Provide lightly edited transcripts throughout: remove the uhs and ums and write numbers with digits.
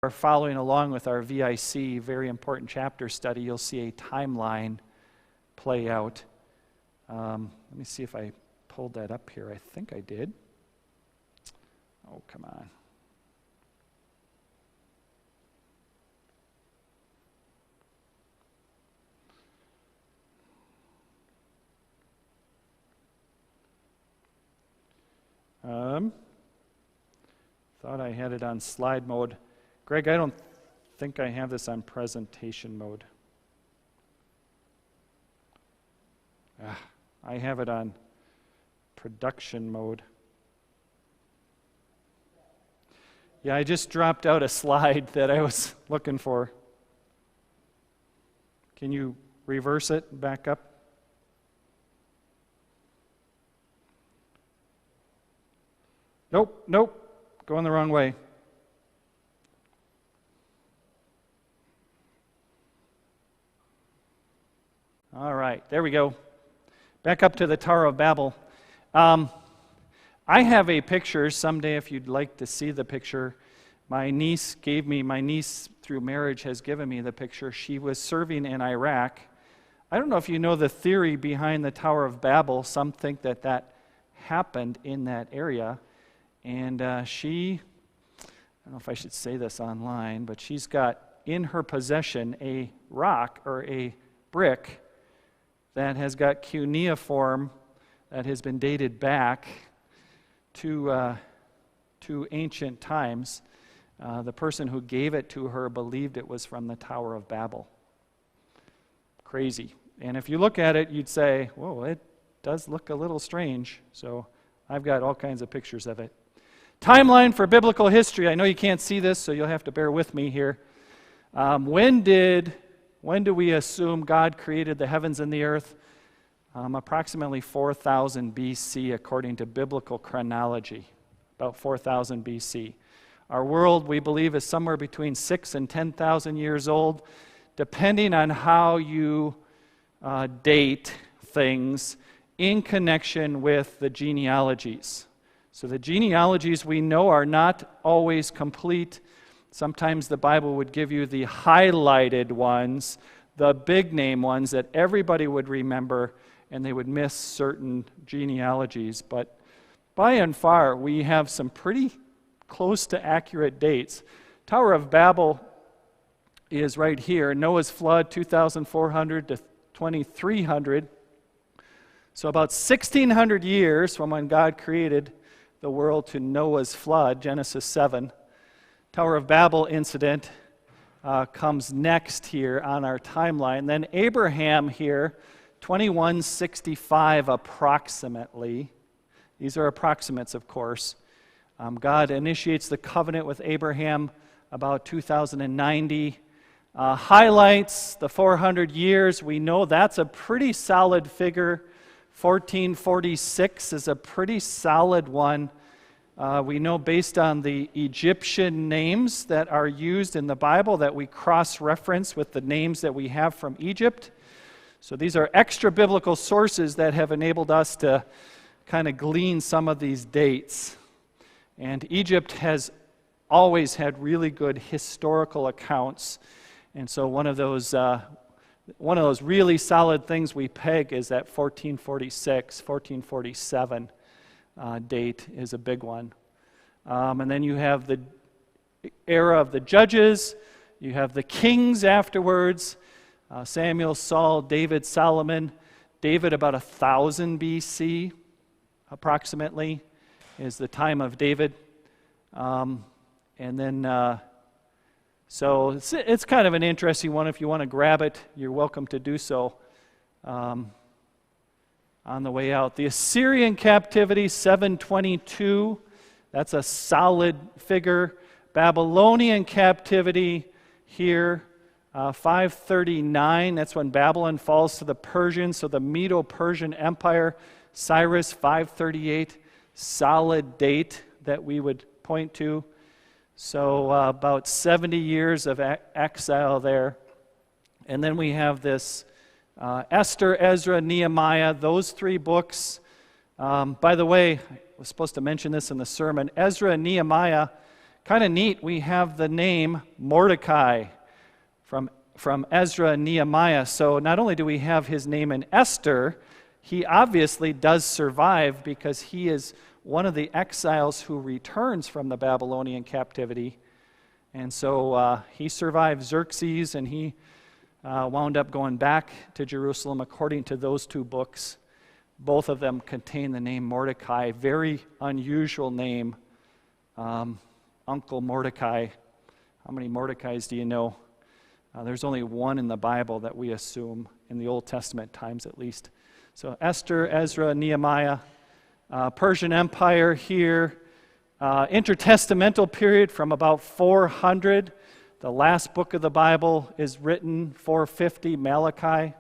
are following along with our VIC, very important chapter study, you'll see a timeline play out. Let me see if I pulled that up here. I think I did. Oh, come on. Thought I had it on slide mode. Greg, I don't think I have this on presentation mode. I have it on production mode. Yeah, I just dropped out a slide that I was looking for. Can you reverse it back up? Nope, going the wrong way. All right, there we go. Back up to the Tower of Babel. I have a picture. Someday, if you'd like to see the picture, my niece through marriage has given me the picture. She was serving in Iraq. I don't know if you know the theory behind the Tower of Babel. Some think that happened in that area. And she, I don't know if I should say this online, but she's got in her possession a rock or a brick that has got cuneiform that has been dated back to ancient times. The person who gave it to her believed it was from the Tower of Babel. Crazy. And if you look at it, you'd say, whoa, it does look a little strange. So I've got all kinds of pictures of it. Timeline for biblical history. I know you can't see this, so you'll have to bear with me here. When do we assume God created the heavens and the earth? Approximately 4,000 BC, according to biblical chronology. About 4,000 BC. Our world, we believe, is somewhere between 6,000 and 10,000 years old, depending on how you date things in connection with the genealogies. So the genealogies we know are not always complete. Sometimes the Bible would give you the highlighted ones, the big name ones that everybody would remember, and they would miss certain genealogies. But by and far, we have some pretty close to accurate dates. Tower of Babel is right here. Noah's flood, 2,400 to 2,300. So about 1,600 years from when God created the world to Noah's flood, Genesis 7. Tower of Babel incident comes next here on our timeline. Then Abraham here, 2165 approximately. These are approximates, of course. God initiates the covenant with Abraham about 2090. Highlights the 400 years. We know that's a pretty solid figure. 1446 is a pretty solid one. We know based on the Egyptian names that are used in the Bible that we cross-reference with the names that we have from Egypt. So these are extra biblical sources that have enabled us to kind of glean some of these dates. And Egypt has always had really good historical accounts. And so one of those really solid things we peg is that 1446, 1447 date is a big one. And then you have the era of the judges, you have the kings afterwards, Samuel, Saul, David, Solomon. David about 1,000 BC, approximately, is the time of David. And then, so it's kind of an interesting one. If you want to grab it, you're welcome to do so on the way out. The Assyrian captivity, 722. That's a solid figure. Babylonian captivity here, 539. That's when Babylon falls to the Persians. So the Medo-Persian Empire, Cyrus, 538. Solid date that we would point to. So about 70 years of exile there. And then we have this Esther, Ezra, Nehemiah, those three books. By the way, I was supposed to mention this in the sermon. Ezra and Nehemiah kind of neat, we have the name Mordecai from Ezra and Nehemiah. So not only do we have his name in Esther, he obviously does survive because he is one of the exiles who returns from the Babylonian captivity. And so he survived Xerxes, and he wound up going back to Jerusalem according to those two books. Both of them contain the name Mordecai. Very unusual name. Uncle Mordecai. How many Mordecais do you know? There's only one in the Bible that we assume, in the Old Testament times at least. So Esther, Ezra, Nehemiah, Persian Empire here, intertestamental period from about 400. The last book of the Bible is written 450, Malachi,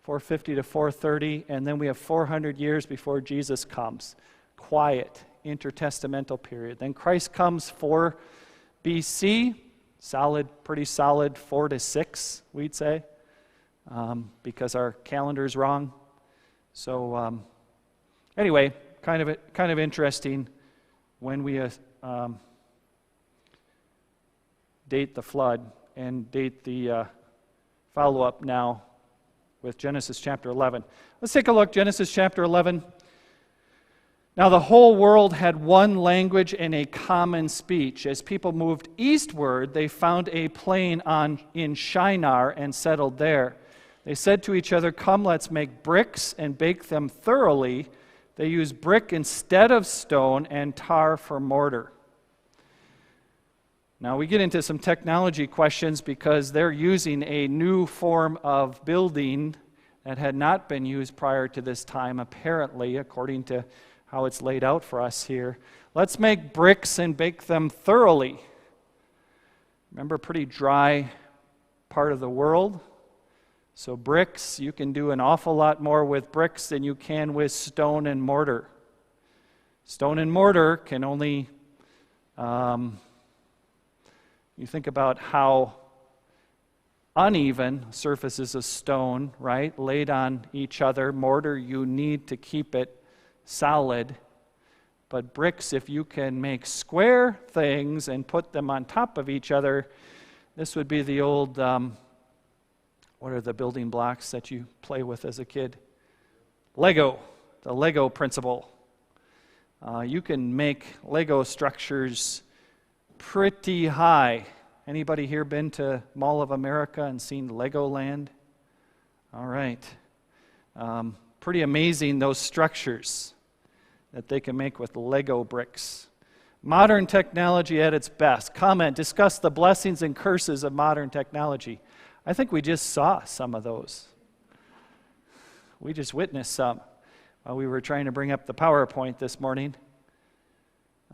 450 to 430, and then we have 400 years before Jesus comes. Quiet, intertestamental period. Then Christ comes 4 BC, pretty solid 4 to 6, we'd say, because our calendar's wrong. So anyway, kind of interesting when we date the flood and date the follow-up now with Genesis chapter 11. Let's take a look, Genesis chapter 11. Now the whole world had one language and a common speech. As people moved eastward, they found a plain in Shinar and settled there. They said to each other, "Come, let's make bricks and bake them thoroughly." They used brick instead of stone and tar for mortar. Now we get into some technology questions because they're using a new form of building that had not been used prior to this time, apparently, according to how it's laid out for us here. Let's make bricks and bake them thoroughly. Remember, pretty dry part of the world. So bricks, you can do an awful lot more with bricks than you can with stone and mortar. Stone and mortar can only, you think about how uneven surfaces of stone, right, laid on each other. Mortar, you need to keep it solid. But bricks, if you can make square things and put them on top of each other, this would be the old, what are the building blocks that you play with as a kid? Lego, the Lego principle. You can make Lego structures pretty high. Anybody here been to Mall of America and seen Legoland? All right. Pretty amazing, those structures that they can make with Lego bricks. Modern technology at its best. Comment, discuss the blessings and curses of modern technology. I think we just saw some of those. We just witnessed some while we were trying to bring up the PowerPoint this morning.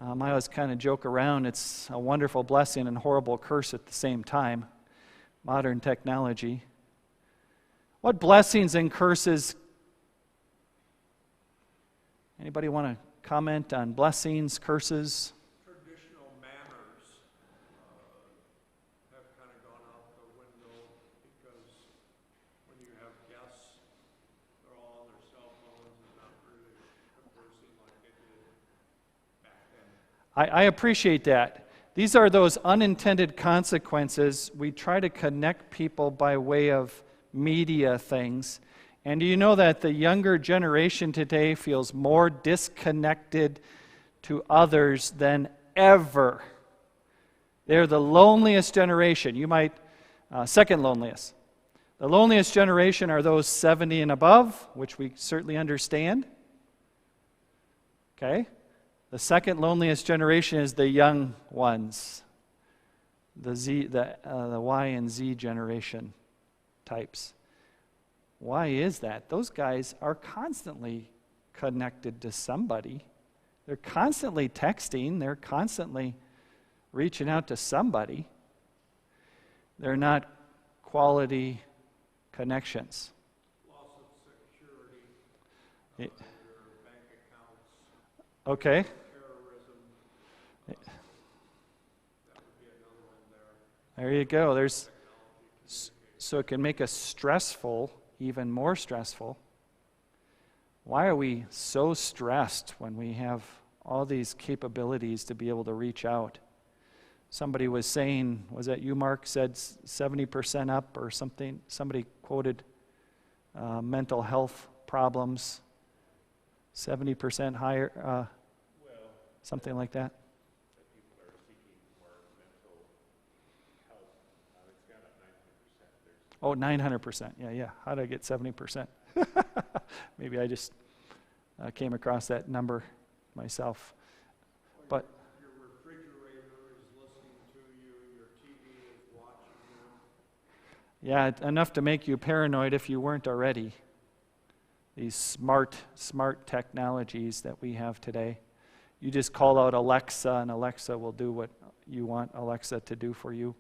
I always kind of joke around, it's a wonderful blessing and horrible curse at the same time. Modern technology. What blessings and curses? Anybody want to comment on blessings, curses? Traditional manners have kind of gone out the window because when you have guests, they're all on their cell phones and not really conversing like they did back then. I appreciate that. These are those unintended consequences. We try to connect people by way of media things. And do you know that the younger generation today feels more disconnected to others than ever? They're the loneliest generation. You might, second loneliest. The loneliest generation are those 70 and above, which we certainly understand. Okay? The second loneliest generation is the young ones, the Y and Z generation types. Why is that? Those guys are constantly connected to somebody. They're constantly texting. They're constantly reaching out to somebody. They're not quality connections. Loss of security, It, your bank accounts, okay. terrorism. That would be another one there. There you go. So it can make us stressful, even more stressful. Why are we so stressed when we have all these capabilities to be able to reach out? Somebody was saying, was that you, Mark, said 70% up or something? Somebody quoted mental health problems, 70% higher, something like that. People are seeking more mental health. It's got a 900%. Oh, 900%. Yeah. How did I get 70%? Maybe I just came across that number myself. But Your refrigerator is listening to you, your TV is watching you. yeah, enough to make you paranoid if you weren't already. These smart technologies that we have today. You just call out Alexa, and Alexa will do what you want Alexa to do for you.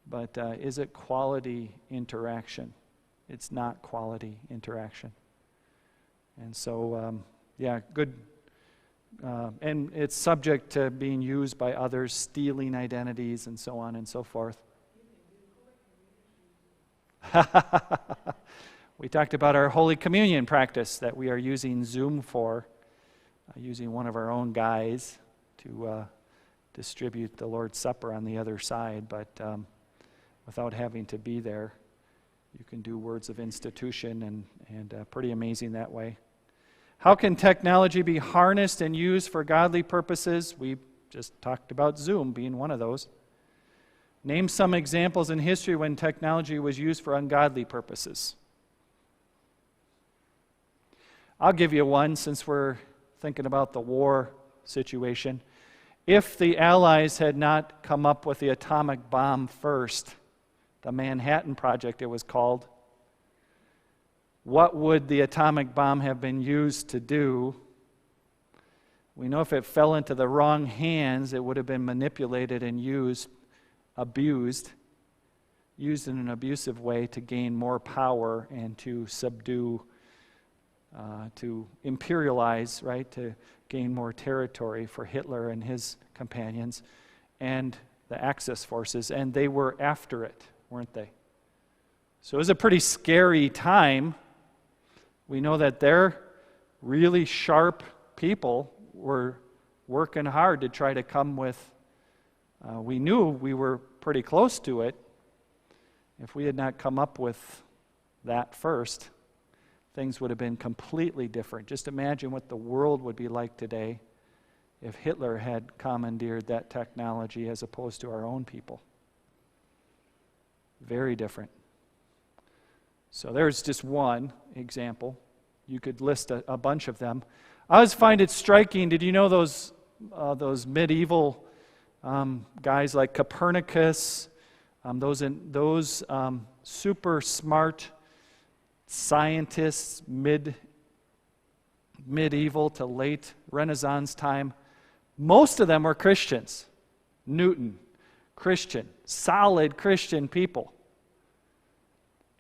But is it quality interaction? It's not quality interaction. And so, good. And it's subject to being used by others, stealing identities, and so on and so forth. We talked about our Holy Communion practice that we are using Zoom for, using one of our own guys to distribute the Lord's Supper on the other side, but without having to be there. You can do words of institution, and pretty amazing that way. How can technology be harnessed and used for godly purposes? We just talked about Zoom being one of those. Name some examples in history when technology was used for ungodly purposes. I'll give you one since we're thinking about the war situation. If the Allies had not come up with the atomic bomb first, the Manhattan Project it was called, what would the atomic bomb have been used to do? We know if it fell into the wrong hands, it would have been manipulated and used in an abusive way to gain more power and to subdue, to imperialize, right, to gain more territory for Hitler and his companions and the Axis forces, and they were after it, weren't they? So it was a pretty scary time. We know that they're really sharp people were working hard to try to come with, we knew we were pretty close to it. If we had not come up with that first, things would have been completely different. Just imagine what the world would be like today if Hitler had commandeered that technology as opposed to our own people. Very different. So there's just one example. You could list a bunch of them. I always find it striking. Did you know those medieval guys like Copernicus, those super smart scientists, medieval to late Renaissance time, most of them were Christians. Newton, Christian, solid Christian people.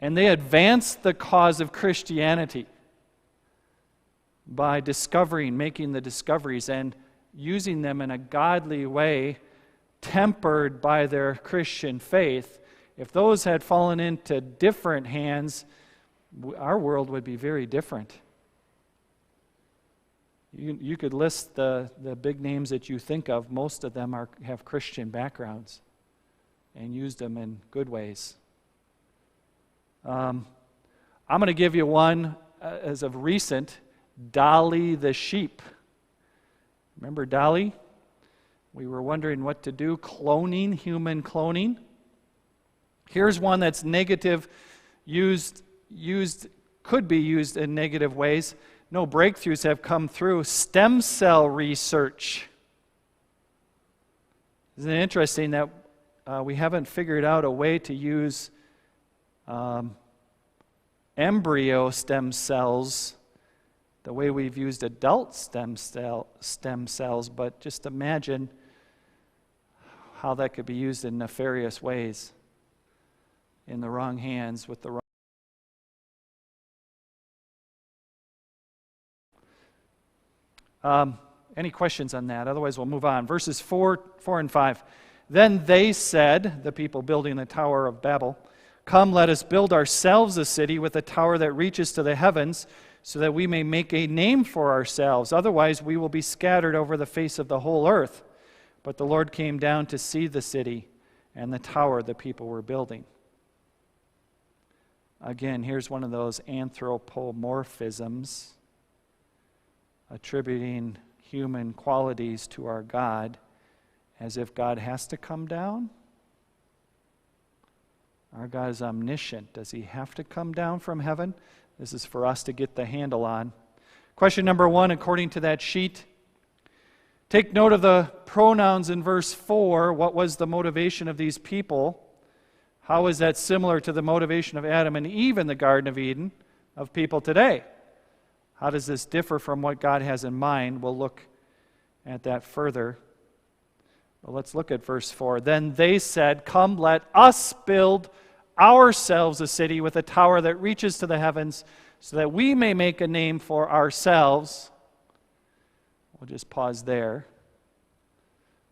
And they advanced the cause of Christianity by making the discoveries and using them in a godly way, tempered by their Christian faith. If those had fallen into different hands, our world would be very different. You could list the big names that you think of. Most of them have Christian backgrounds and used them in good ways. I'm going to give you one as of recent, Dolly the sheep. Remember Dolly? We were wondering what to do. Cloning, human cloning. Here's one that's negative, could be used in negative ways. No breakthroughs have come through. Stem cell research. Isn't it interesting that we haven't figured out a way to use embryo stem cells the way we've used adult stem cells, but just imagine how that could be used in nefarious ways in the wrong hands with the wrong. Any questions on that? Otherwise, we'll move on. Verses 4 and 5. Then they said, the people building the Tower of Babel, "Come, let us build ourselves a city with a tower that reaches to the heavens, so that we may make a name for ourselves. Otherwise, we will be scattered over the face of the whole earth." but the Lord came down to see the city and the tower the people were building. Again, here's one of those anthropomorphisms, attributing human qualities to our God as if God has to come down. Our God is omniscient. Does he have to come down from heaven? This is for us to get the handle on. Question number 1, according to that sheet. Take note of the pronouns in verse 4. What was the motivation of these people? How is that similar to the motivation of Adam and Eve in the Garden of Eden, of people today? How does this differ from what God has in mind? We'll look at that further. Well, let's look at verse 4. Then they said, "Come, let us build ourselves a city with a tower that reaches to the heavens, so that we may make a name for ourselves." We'll just pause there.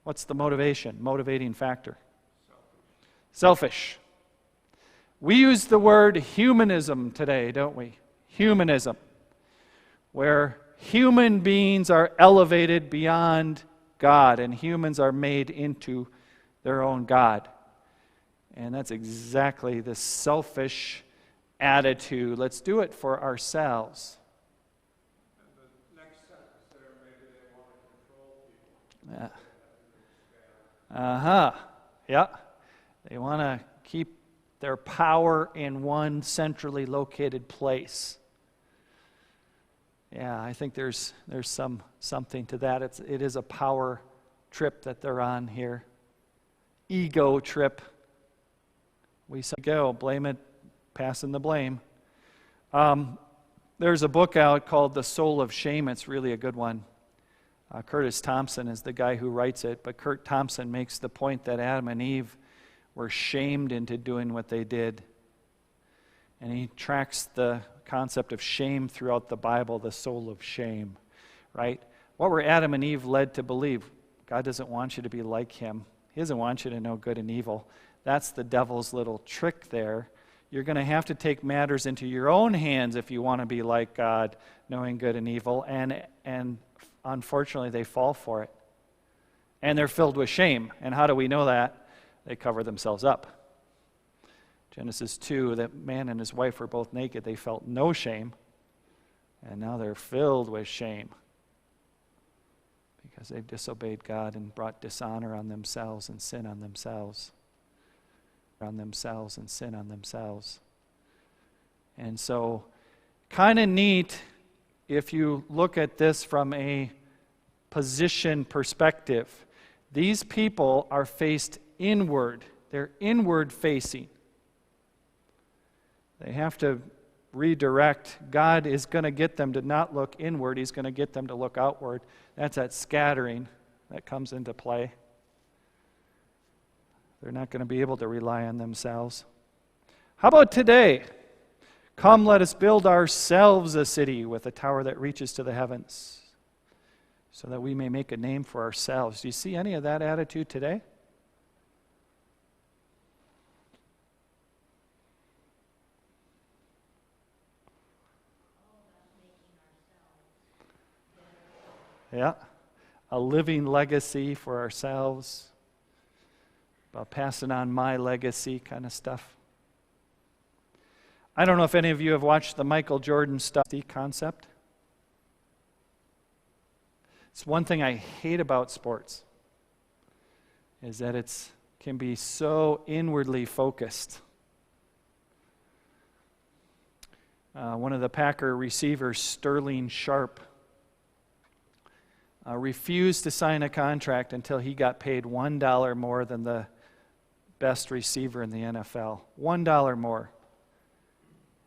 What's the motivation, motivating factor? Selfish. We use the word humanism today, don't we? Humanism, where human beings are elevated beyond God, and humans are made into their own God. And that's exactly the selfish attitude. Let's do it for ourselves. And the next sentence there, maybe they want to control people. Yeah. They want to keep their power in one centrally located place. Yeah, I think there's something to that. It is a power trip that they're on here. Ego trip. We say go, blame it, passing the blame. There's a book out called The Soul of Shame. It's really a good one. Curtis Thompson is the guy who writes it, but Kurt Thompson makes the point that Adam and Eve were shamed into doing what they did. And he tracks the concept of shame throughout the Bible, the soul of shame, right? What were Adam and Eve led to believe? God doesn't want you to be like him. He doesn't want you to know good and evil. That's the devil's little trick there. You're going to have to take matters into your own hands if you want to be like God, knowing good and evil, and unfortunately they fall for it. And they're filled with shame. And how do we know that? They cover themselves up. Genesis 2, that man and his wife were both naked. They felt no shame, and now they're filled with shame because they've disobeyed God and brought dishonor on themselves and sin on themselves. And so, kind of neat if you look at this from a position perspective. These people are faced inward. They're inward facing. They have to redirect. God is going to get them to not look inward. He's going to get them to look outward. That's that scattering that comes into play. They're not going to be able to rely on themselves. How about today? Come, let us build ourselves a city with a tower that reaches to the heavens, so that we may make a name for ourselves. Do you see any of that attitude today? Yeah, a living legacy for ourselves, about passing on my legacy kind of stuff. I don't know if any of you have watched the Michael Jordan stuff, the concept. It's one thing I hate about sports, is that it can be so inwardly focused. One of the Packer receivers, Sterling Sharp, refused to sign a contract until he got paid $1 more than the best receiver in the NFL. $1 more.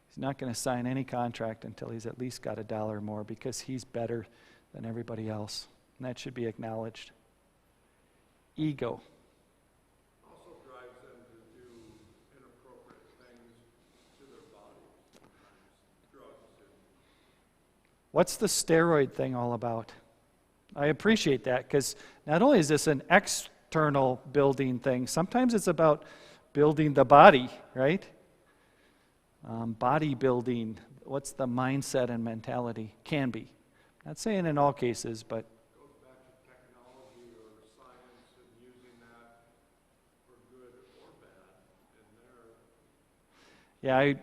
He's not going to sign any contract until he's at least got $1 more, because he's better than everybody else. And that should be acknowledged. Ego. Also drives them to do inappropriate things to their body. Sometimes drugs. What's the steroid thing all about? I appreciate that, because not only is this an external building thing, sometimes it's about building the body, right? Bodybuilding, what's the mindset and mentality? Can be. Not saying in all cases, but Goes back to technology or science Yeah,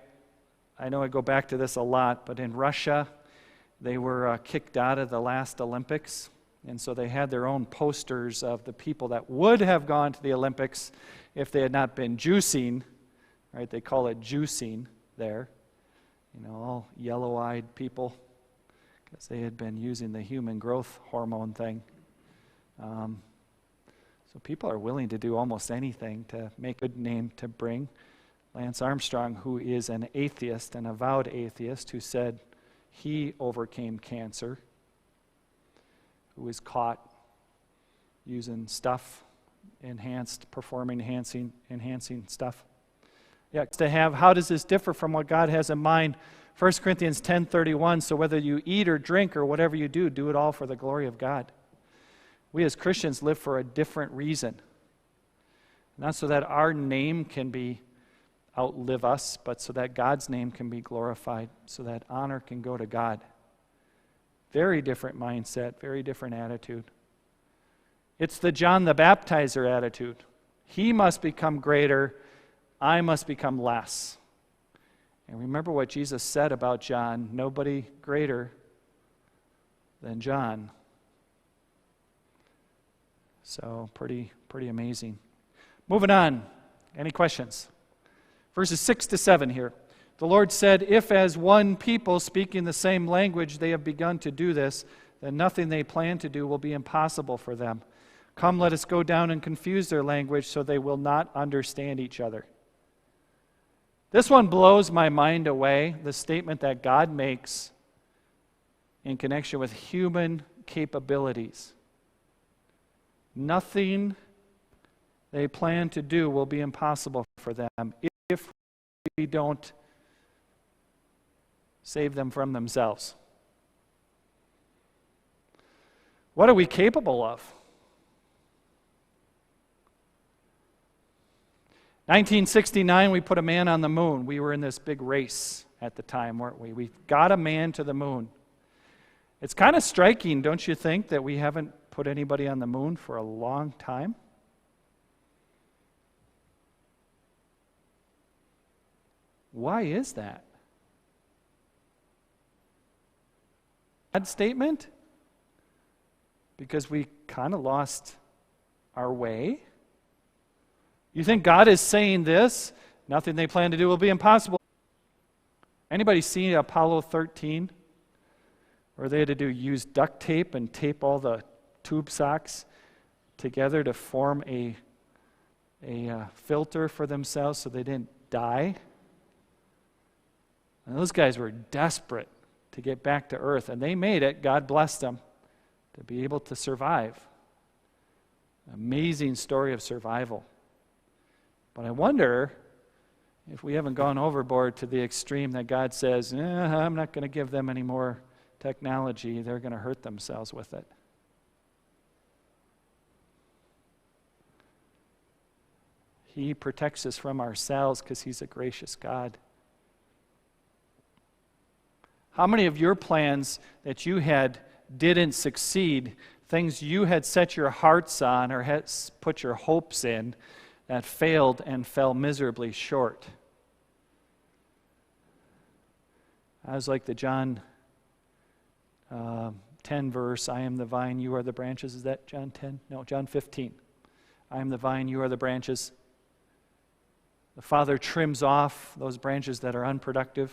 I know I go back to this a lot, but in Russia, they were kicked out of the last Olympics, and so they had their own posters of the people that would have gone to the Olympics if they had not been juicing, right? They call it juicing there. All yellow-eyed people, because they had been using the human growth hormone thing. So people are willing to do almost anything to make a good name to bring. Lance Armstrong, who is an atheist, an avowed atheist, who said he overcame cancer, who was caught using stuff, performing enhancing stuff. Yeah, how does this differ from what God has in mind? 1 Corinthians 10:31, so whether you eat or drink or whatever you do, do it all for the glory of God. We as Christians live for a different reason. Not so that our name can outlive us, but so that God's name can be glorified, so that honor can go to God. Very different mindset, very different attitude. It's the John the Baptizer attitude. He must become greater, I must become less. And remember what Jesus said about John, nobody greater than John. So pretty amazing. Moving on. Any questions? Verses 6 to 7 here. The Lord said, if as one people speaking the same language they have begun to do this, then nothing they plan to do will be impossible for them. Come, let us go down and confuse their language so they will not understand each other. This one blows my mind away, the statement that God makes in connection with human capabilities. Nothing they plan to do will be impossible for them if we don't save them from themselves. What are we capable of? 1969, we put a man on the moon. We were in this big race at the time, weren't we? We got a man to the moon. It's kind of striking, don't you think, that we haven't put anybody on the moon for a long time? Why is that? Odd statement? Because we kind of lost our way? You think God is saying this? Nothing they plan to do will be impossible. Anybody seen Apollo 13? Where they had to use duct tape and tape all the tube socks together to form a filter for themselves so they didn't die? And those guys were desperate to get back to Earth, and they made it. God blessed them to be able to survive. Amazing story of survival. But I wonder if we haven't gone overboard to the extreme that God says, I'm not going to give them any more technology. They're going to hurt themselves with it. He protects us from ourselves because He's a gracious God. How many of your plans that you had didn't succeed, things you had set your hearts on or had put your hopes in, that failed and fell miserably short? I was like the John 10 verse, I am the vine, you are the branches. Is that John 10? No, John 15. I am the vine, you are the branches. The Father trims off those branches that are unproductive.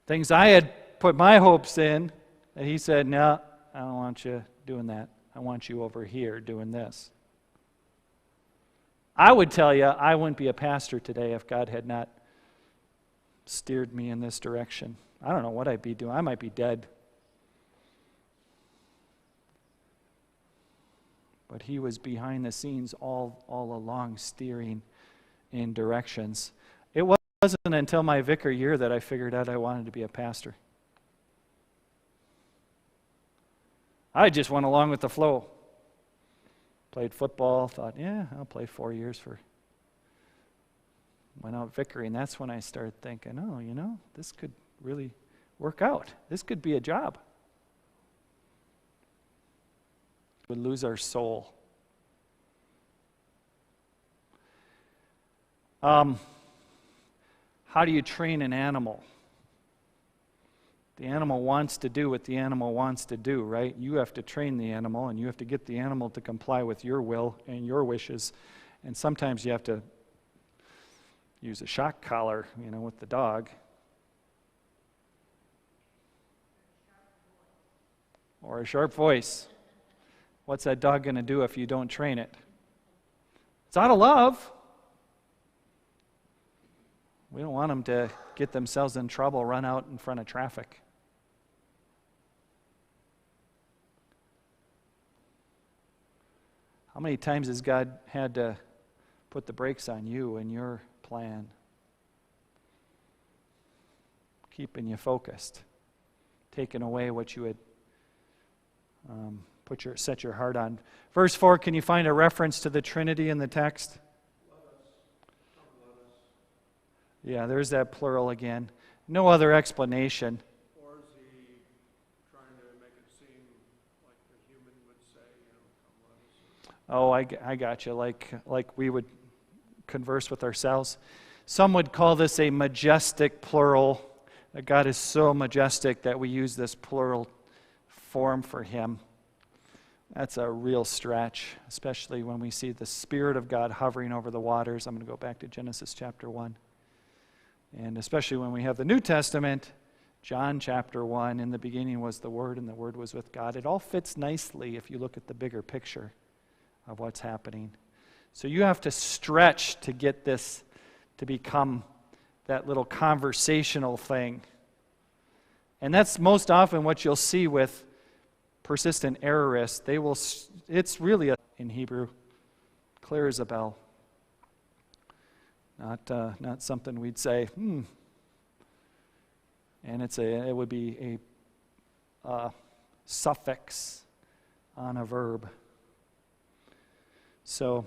Things I had put my hopes in, and He said, no, I don't want you doing that. I want you over here doing this. I would tell you I wouldn't be a pastor today if God had not steered me in this direction. I don't know what I'd be doing. I might be dead. But He was behind the scenes all along, steering in directions. It wasn't until my vicar year that I figured out I wanted to be a pastor. I just went along with the flow. Played football, thought, I'll play 4 years went out vicaring. That's when I started thinking, this could really work out. This could be a job. We would lose our soul. How do you train an animal? The animal wants to do what the animal wants to do, right? You have to train the animal, and you have to get the animal to comply with your will and your wishes. And sometimes you have to use a shock collar, with the dog. Or a sharp voice. What's that dog going to do if you don't train it? It's out of love. We don't want them to get themselves in trouble, run out in front of traffic. How many times has God had to put the brakes on you and your plan? Keeping you focused. Taking away what you had set your heart on. Verse 4, can you find a reference to the Trinity in the text? Yeah, there's that plural again. No other explanation. Or is he trying to make it seem like the human would say, come let us? Oh, I got you. Like we would converse with ourselves. Some would call this a majestic plural. That God is so majestic that we use this plural form for him. That's a real stretch, especially when we see the Spirit of God hovering over the waters. I'm going to go back to Genesis chapter 1. And especially when we have the New Testament, John chapter 1, in the beginning was the Word, and the Word was with God. It all fits nicely if you look at the bigger picture of what's happening. So you have to stretch to get this to become that little conversational thing. And that's most often what you'll see with persistent errorists. It's really, in Hebrew, clear as a bell. Not something we'd say, And it would be a suffix on a verb. So,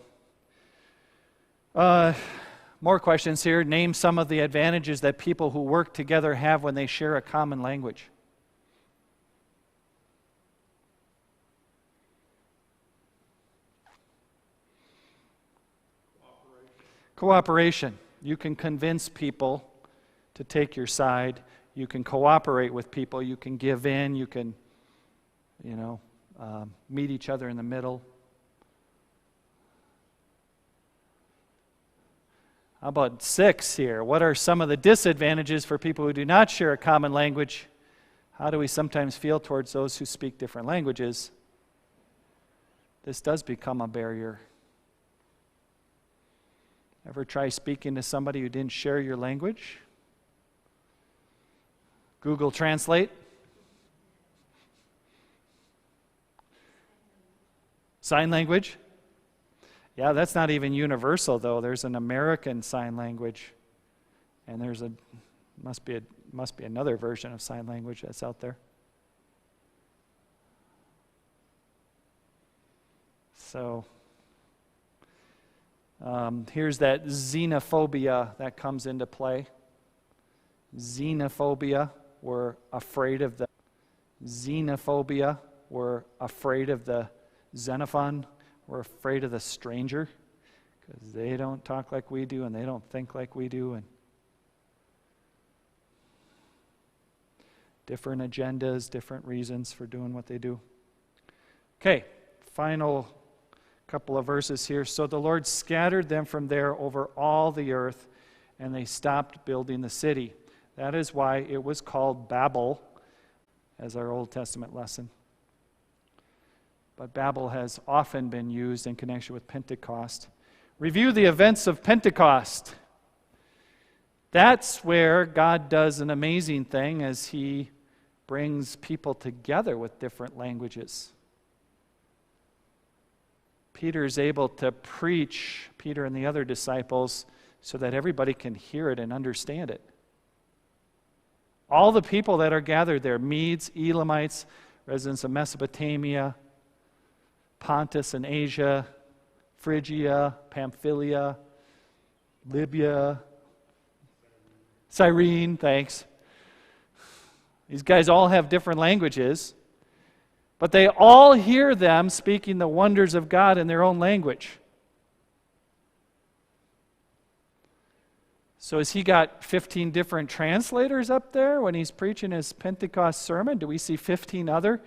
more questions here. Name some of the advantages that people who work together have when they share a common language. Cooperation. You can convince people to take your side. You can cooperate with people. You can give in. You can, meet each other in the middle. How about 6 here? What are some of the disadvantages for people who do not share a common language? How do we sometimes feel towards those who speak different languages? This does become a barrier. Ever try speaking to somebody who didn't share your language? Google Translate. Sign language. Yeah, that's not even universal though. There's an American sign language, and must be another version of sign language that's out there. So. Here's that xenophobia that comes into play. Xenophobia, we're afraid of the xenophobia, we're afraid of the xenophon, we're afraid of the stranger because they don't talk like we do and they don't think like we do, and different agendas, different reasons for doing what they do. Okay, final couple of verses here. So the Lord scattered them from there over all the earth, and they stopped building the city. That is why it was called Babel, as our Old Testament lesson. But Babel has often been used in connection with Pentecost. Review the events of Pentecost. That's where God does an amazing thing as he brings people together with different languages. Peter is able to preach, Peter and the other disciples, so that everybody can hear it and understand it. All the people that are gathered there, Medes, Elamites, residents of Mesopotamia, Pontus and Asia, Phrygia, Pamphylia, Libya, Cyrene, thanks. These guys all have different languages, but they all hear them speaking the wonders of God in their own language. So has he got 15 different translators up there when he's preaching his Pentecost sermon? Do we see 15 other,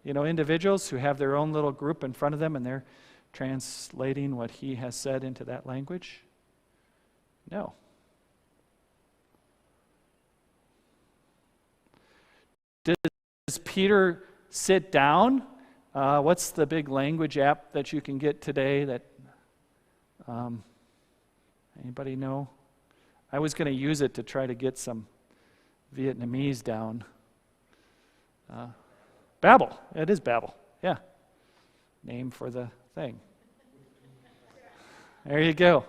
individuals who have their own little group in front of them and they're translating what he has said into that language? No. Does Peter sit down? What's the big language app that you can get today that anybody know? I was going to use it to try to get some Vietnamese down. Babbel. It is Babbel. Yeah. Name for the thing. There you go.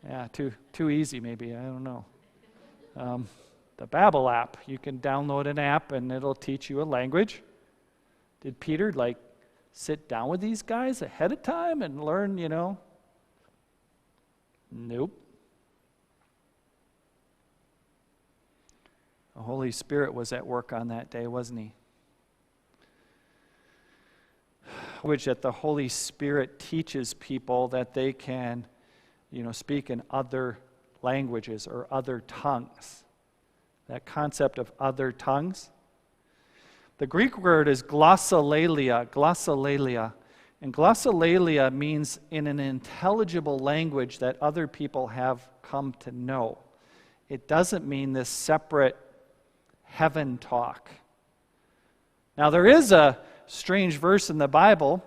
Yeah, too easy maybe. I don't know. The Babbel app. You can download an app and it'll teach you a language. Did Peter sit down with these guys ahead of time and learn, Nope. The Holy Spirit was at work on that day, wasn't he? Which that the Holy Spirit teaches people that they can, speak in other languages or other tongues. That concept of other tongues. The Greek word is glossolalia. And glossolalia means in an intelligible language that other people have come to know. It doesn't mean this separate heaven talk. Now there is a strange verse in the Bible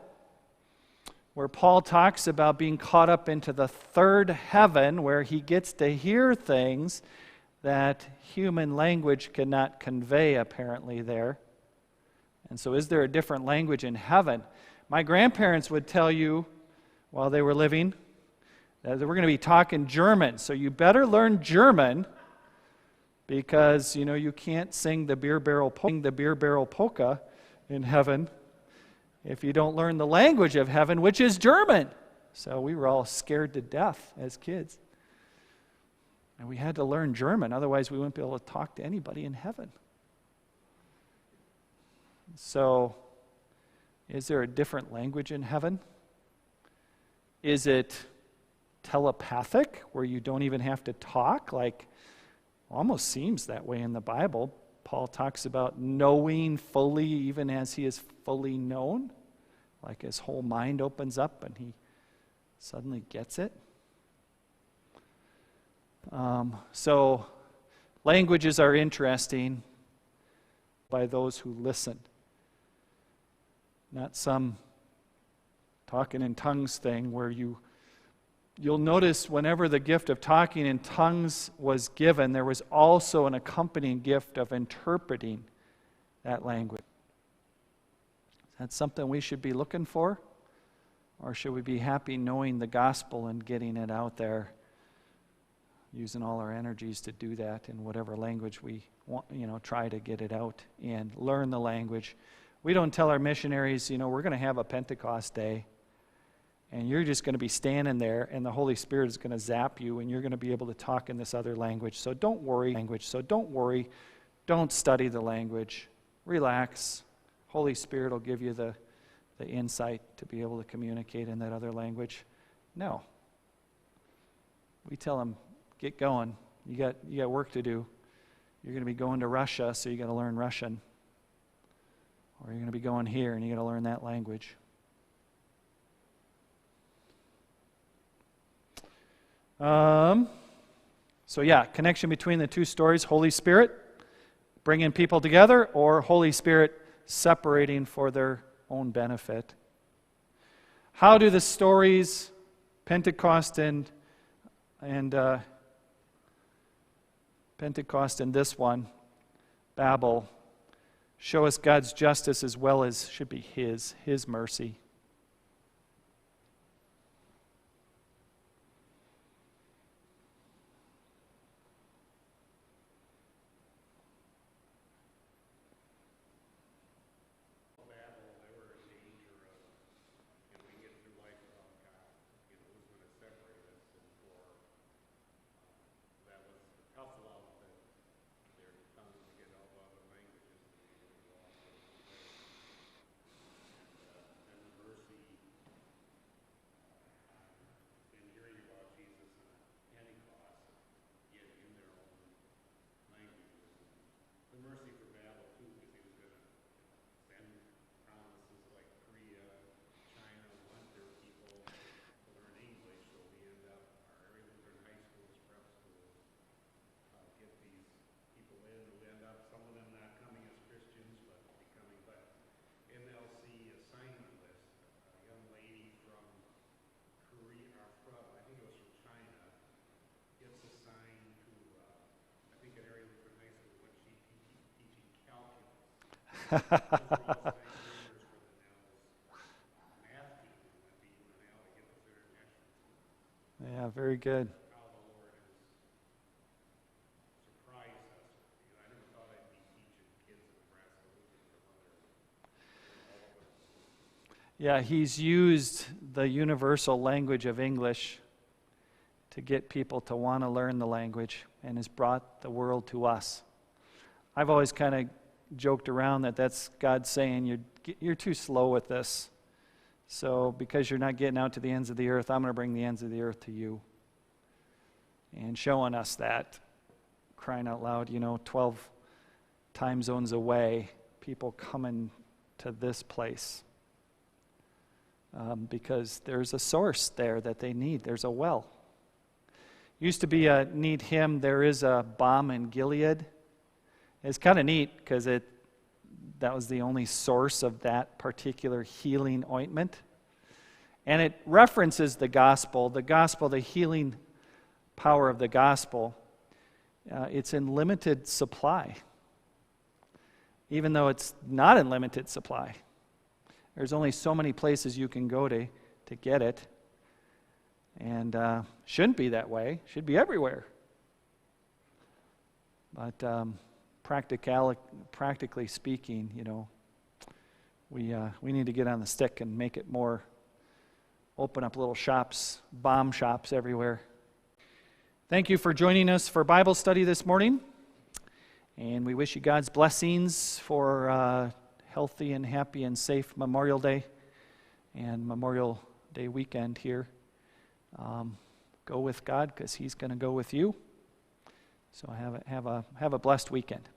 where Paul talks about being caught up into the third heaven where he gets to hear things that human language cannot convey apparently there. And so is there a different language in heaven? My grandparents would tell you while they were living that we're going to be talking German, so you better learn German because, you can't sing the beer barrel polka in heaven if you don't learn the language of heaven, which is German. So we were all scared to death as kids. And we had to learn German, otherwise we wouldn't be able to talk to anybody in heaven. So, is there a different language in heaven? Is it telepathic, where you don't even have to talk? Almost seems that way in the Bible. Paul talks about knowing fully even as he is fully known. Like his whole mind opens up and he suddenly gets it. So, languages are interesting by those who listen. Not some talking in tongues thing where you'll notice whenever the gift of talking in tongues was given, there was also an accompanying gift of interpreting that language. Is that something we should be looking for? Or should we be happy knowing the gospel and getting it out there, using all our energies to do that in whatever language we want, try to get it out and learn the language. We don't tell our missionaries, we're going to have a Pentecost day, and you're just going to be standing there, and the Holy Spirit is going to zap you, and you're going to be able to talk in this other language. So don't worry. Don't study the language. Relax. Holy Spirit will give you the insight to be able to communicate in that other language. No. We tell them, get going. You got work to do. You're going to be going to Russia, so you got to learn Russian. Or you're going to be going here and you got to learn that language. Connection between the two stories, Holy Spirit bringing people together or Holy Spirit separating for their own benefit. How do the stories, Pentecost and this one, Babel, show us God's justice as well as should be His mercy? Yeah, very good. How the Lord has surprised us. I never thought I'd be teaching kids in Nebraska Lutheran for Yeah, he's used the universal language of English to get people to want to learn the language and has brought the world to us. I've always kind of joked around that that's God saying, you're too slow with this. So because you're not getting out to the ends of the earth, I'm going to bring the ends of the earth to you. And showing us that, crying out loud, 12 time zones away, people coming to this place. Because there's a source there that they need. There's a well. Used to be a neat hymn, There Is a Balm in Gilead. It's kind of neat because that was the only source of that particular healing ointment. And it references the gospel, the healing power of the gospel. It's in limited supply, even though it's not in limited supply. There's only so many places you can go to get it. And shouldn't be that way. Should be everywhere. But practically speaking, we need to get on the stick and make it more, open up little shops, bomb shops everywhere. Thank you for joining us for Bible study this morning. And we wish you God's blessings for healthy and happy and safe Memorial Day and Memorial Day weekend here. Go with God because He's going to go with you. So have a blessed weekend.